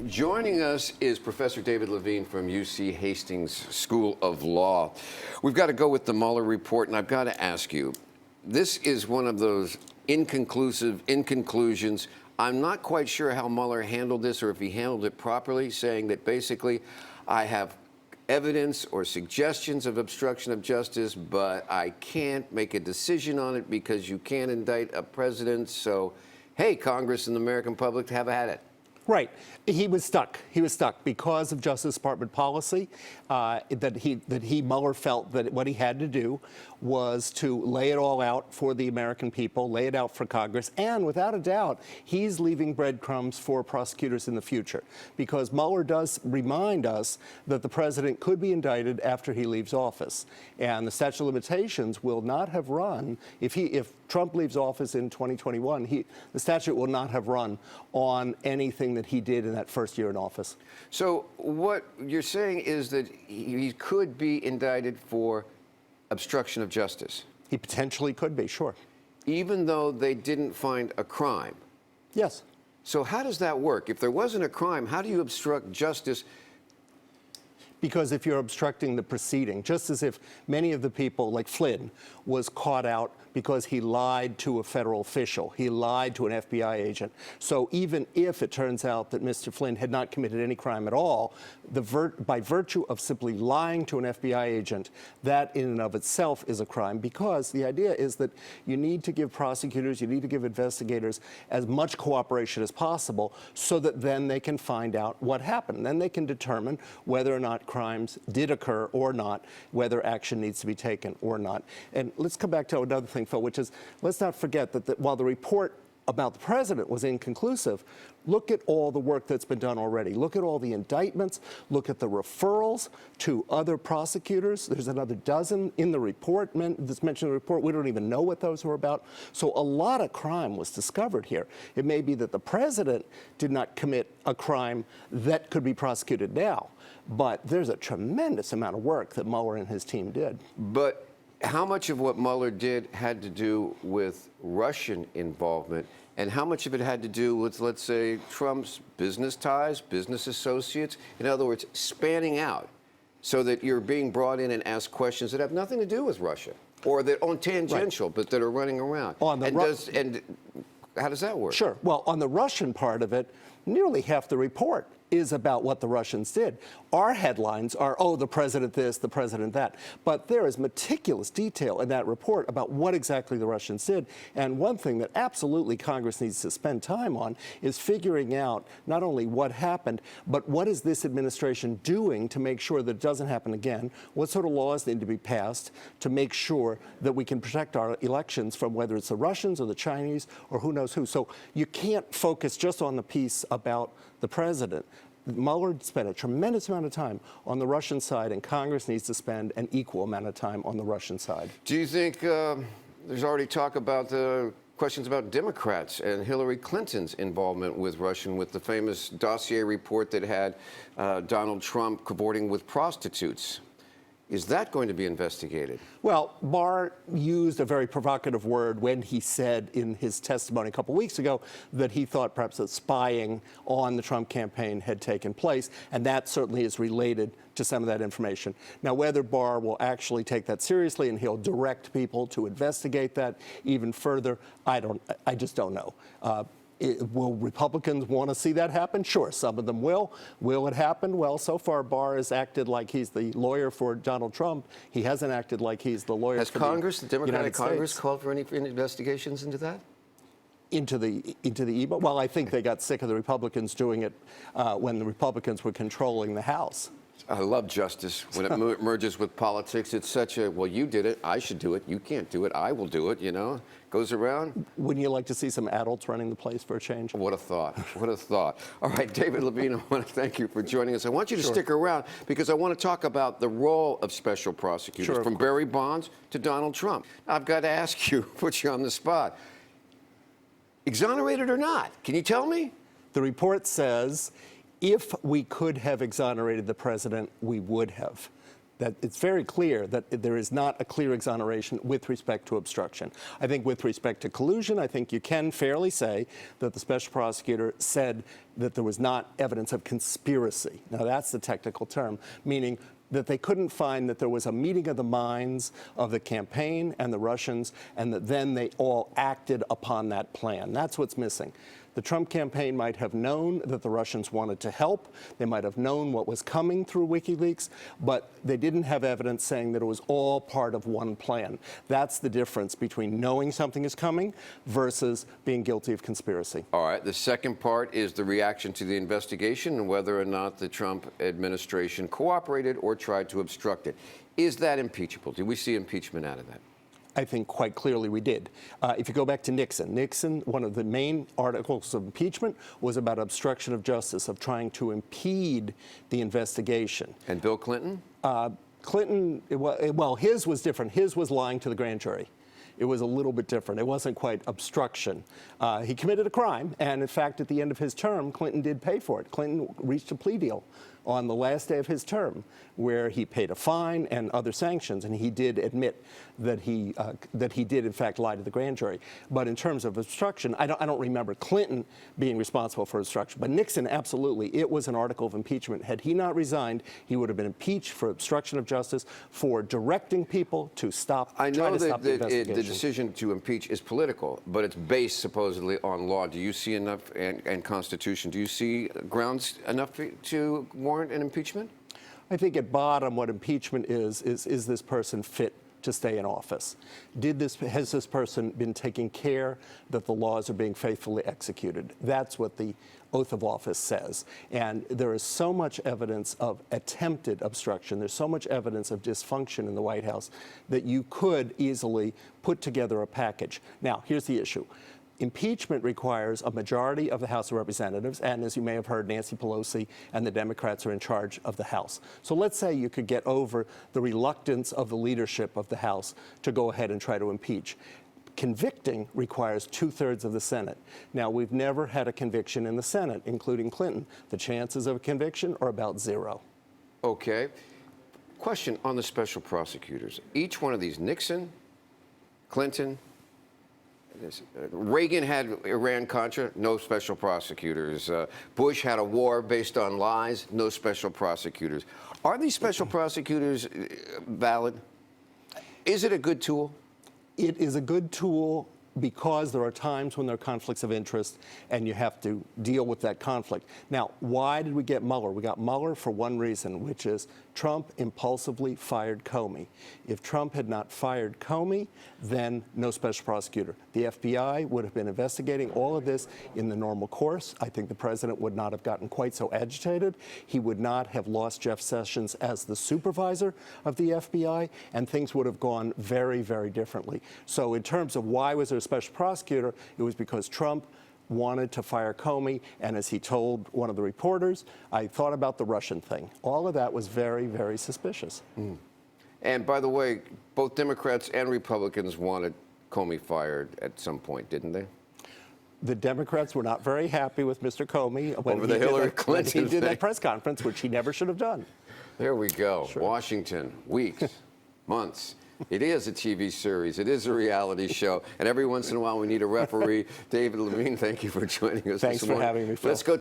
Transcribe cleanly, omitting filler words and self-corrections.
Joining us is Professor David Levine from UC Hastings School of Law. We've got to go with the Mueller report, and I've got to ask you, this is one of those inconclusive inconclusions. I'm not quite sure how Mueller handled this or if he handled it properly, saying that basically I have evidence or suggestions of obstruction of justice, but I can't make a decision on it because you can't indict a president. So, hey, Congress and the American public, have at it. Right. He was stuck. He was stuck because of Justice Department policy. Mueller felt that what he had to do was to lay it all out for the American people, lay it out for Congress, and without a doubt, he's leaving breadcrumbs for prosecutors in the future, because Mueller does remind us that the president could be indicted after he leaves office, and the statute of limitations will not have run if Trump leaves office in 2021. The statute will not have run on anything that he did in that first year in office. So what you're saying is that he could be indicted for obstruction of justice? He potentially could be, sure. Even though they didn't find a crime? Yes. So how does that work? If there wasn't a crime, how do you obstruct justice? Because if you're obstructing the proceeding, just as if many of the people, like Flynn, was caught out because he lied to a federal official, he lied to an FBI agent. So even if it turns out that Mr. Flynn had not committed any crime at all, by virtue of simply lying to an FBI agent, that in and of itself is a crime, because the idea is that you need to give prosecutors, you need to give investigators as much cooperation as possible so that then they can find out what happened. Then they can determine whether or not crimes did occur or not, whether action needs to be taken or not. And let's come back to another thing, Phil, which is, let's not forget that while the report about the president was inconclusive, look at all the work that's been done already. Look at all the indictments. Look at the referrals to other prosecutors. There's another dozen in the report that's mentioned in the report. We don't even know what those were about. So a lot of crime was discovered here. It may be that the president did not commit a crime that could be prosecuted now, but there's a tremendous amount of work that Mueller and his team did. But how much of what Mueller did had to do with Russian involvement, and how much of it had to do with, let's say, Trump's business ties, business associates? In other words, spanning out so that you're being brought in and asked questions that have nothing to do with Russia, or that are tangential, right, but that are running around. And how does that work? Sure. Well, on the Russian part of it, nearly half the report is about what the Russians did. Our headlines are, oh, the president this, the president that. But there is meticulous detail in that report about what exactly the Russians did. And one thing that absolutely Congress needs to spend time on is figuring out not only what happened, but what is this administration doing to make sure that it doesn't happen again? What sort of laws need to be passed to make sure that we can protect our elections from whether it's the Russians or the Chinese or who knows who. So you can't focus just on the piece about the president. Mueller spent a tremendous amount of time on the Russian side, and Congress needs to spend an equal amount of time on the Russian side. Do you think there's already talk about questions about Democrats and Hillary Clinton's involvement with Russia, with the famous dossier report that had Donald Trump cavorting with prostitutes? Is that going to be investigated? Well, Barr used a very provocative word when he said in his testimony a couple weeks ago that he thought perhaps that spying on the Trump campaign had taken place, and that certainly is related to some of that information. Now, whether Barr will actually take that seriously and he'll direct people to investigate that even further, I just don't know. Will Republicans want to see that happen? Sure, some of them will. Will it happen? Well, so far, Barr has acted like he's the lawyer for Donald Trump. He hasn't acted like he's the lawyer for the Democratic Congress called for any investigations into that? Into the email? Well, I think they got sick of the Republicans doing it when the Republicans were controlling the House. I love justice when it merges with politics. It's such a, well, you did it, I should do it. You can't do it, I will do it, you know? Goes around. Wouldn't you like to see some adults running the place for a change? What a thought. What a thought. All right, David Levine, I want to thank you for joining us. I want you to stick around because I want to talk about the role of special prosecutors, from Barry Bonds to Donald Trump. I've got to ask you, put you on the spot. Exonerated or not? Can you tell me? The report says if we could have exonerated the president, we would have. that it's very clear that there is not a clear exoneration with respect to obstruction. I think with respect to collusion, I think you can fairly say that the special prosecutor said that there was not evidence of conspiracy. Now, that's the technical term, meaning that they couldn't find that there was a meeting of the minds of the campaign and the Russians, and that then they all acted upon that plan. That's what's missing. The Trump campaign might have known that the Russians wanted to help. They might have known what was coming through WikiLeaks, but they didn't have evidence saying that it was all part of one plan. That's the difference between knowing something is coming versus being guilty of conspiracy. All right. The second part is the reaction to the investigation and whether or not the Trump administration cooperated or tried to obstruct it. Is that impeachable? Did we see impeachment out of that? I think quite clearly we did. If you go back to Nixon, one of the main articles of impeachment was about obstruction of justice, of trying to impede the investigation. And Bill Clinton? Clinton, well, his was different. His was lying to the grand jury. It was a little bit different. It wasn't quite obstruction. He committed a crime, and in fact, at the end of his term, Clinton did pay for it. Clinton reached a plea deal on the last day of his term, where he paid a fine and other sanctions, and he did admit that he did in fact lie to the grand jury. But in terms of obstruction, I don't remember Clinton being responsible for obstruction, but Nixon, absolutely. It was an article of impeachment. Had he not resigned, he would have been impeached for obstruction of justice, for directing people to stop. I know that the the decision to impeach is political, but it's based supposedly on law. Do you see enough, and Constitution, do you see grounds enough to warrant an impeachment? I think at bottom what impeachment is this person fit to stay in office? Has this person been taking care that the laws are being faithfully executed? That's what the oath of office says. And there is so much evidence of attempted obstruction. There's so much evidence of dysfunction in the White House that you could easily put together a package. Now, here's the issue. Impeachment requires a majority of the House of Representatives, and as you may have heard, Nancy Pelosi and the Democrats are in charge of the House. So let's say you could get over the reluctance of the leadership of the House to go ahead and try to impeach. Convicting requires 2/3 of the Senate. Now, we've never had a conviction in the Senate, including Clinton. The chances of a conviction are about 0. Okay. Question on the special prosecutors. Each one of these, Nixon, Clinton, Reagan had Iran-Contra, no special prosecutors. Bush had a war based on lies, no special prosecutors. Are these special prosecutors valid? Is it a good tool? It is a good tool because there are times when there are conflicts of interest and you have to deal with that conflict. Now, why did we get Mueller? We got Mueller for one reason, which is Trump impulsively fired Comey. If Trump had not fired Comey, then no special prosecutor. The FBI would have been investigating all of this in the normal course. I think the president would not have gotten quite so agitated. He would not have lost Jeff Sessions as the supervisor of the FBI, and things would have gone very, very differently. So in terms of why was there a special prosecutor, it was because Trump wanted to fire Comey, and as he told one of the reporters, I thought about the Russian thing. All of that was very, very suspicious. Mm. And by the way, both Democrats and Republicans wanted Comey fired at some point, didn't they? The Democrats were not very happy with Mr. Comey over the Hillary Clinton he did that press conference, which he never should have done. There we go. Sure. Washington, weeks, months. It is a TV series. It is a reality show. And every once in a while, we need a referee. David Levine, thank you for joining us Thanks this for morning. having me, Phil. Let's go.